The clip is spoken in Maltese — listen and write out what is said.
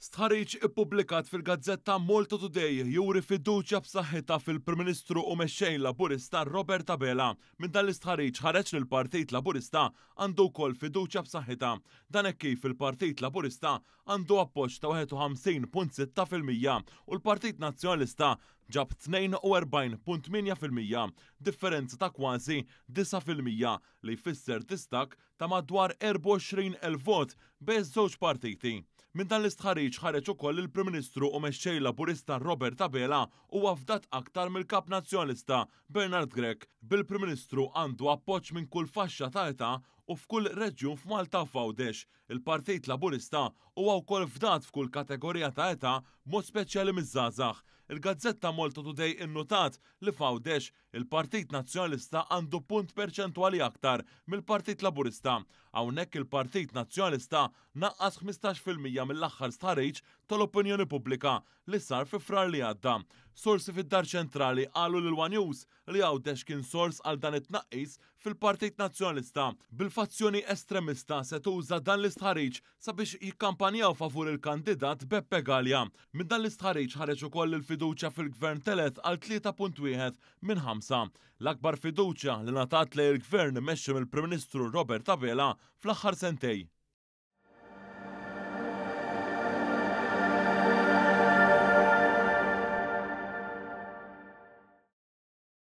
Stħarriġ ippubblikat fil-Gazzetta Malta Today juri fiduċja b'saħħitha fil-Prim Ministru u mexxejn Laburista Robert Abela. Minn dan l-istħarriġ ħareġ li l-Partit Laburista għandu wkoll fiduċja b'saħħitha. Dan hekk kif il-Partit Laburista għandu appoġġ ta' 51.6% u l-Partit Nazzjonalista ġab 42.8%, differenza ta' kważi 9% li jfisser distak ta' madwar 24,000 vot bejn żewġ partiti. Minn dan l-istħarriġ ħareġ ukoll il-Prim Ministru u mexxej Laburista Robert Abela huwa fdat aktar mill-Kap Nazzjonalista Bernard Grech. Bil-Prim Ministru għandu appoġġ minn kull faxxa ta' età u f'kull reġjun f'Malta u f'Għawdex. Il-Partit Laburista huwa wkoll fdat f'kull kategorija ta' età b'mod speċjali miż-żgħażagħ. Il-Gazzetta Malta Today innotat li f'Għawdex il-Partit Nazzjonalista għandu punt perċentwali aktar mill-Partit Laburista. Hawnhekk il-Partit Nazzjonalista naqqas 15% mill-aħħar stħarriġ tal-opinjoni pubblika li sar fi frar li għadda. Sorsi fid-Dar Ċentrali qalu lil One News li Għawdex kien sors għal dan it-tnaqqis fil-Partit Nazzjonalista. Bil-fazzjoni estremista se tuża dan l-istħarriġ sabiex jikkampanjaw favur il-kandidat Beppe Gallia. Minn dan l-istħarriġ ħareġ ukoll il-fiduċja fil-Gvern telet għal 3.1 minn 5. L-akbar fiduċja li ngħatat lejn il-Gvern imexxi mill-Prim Ministru Robert Abela fl-aħħar sentej.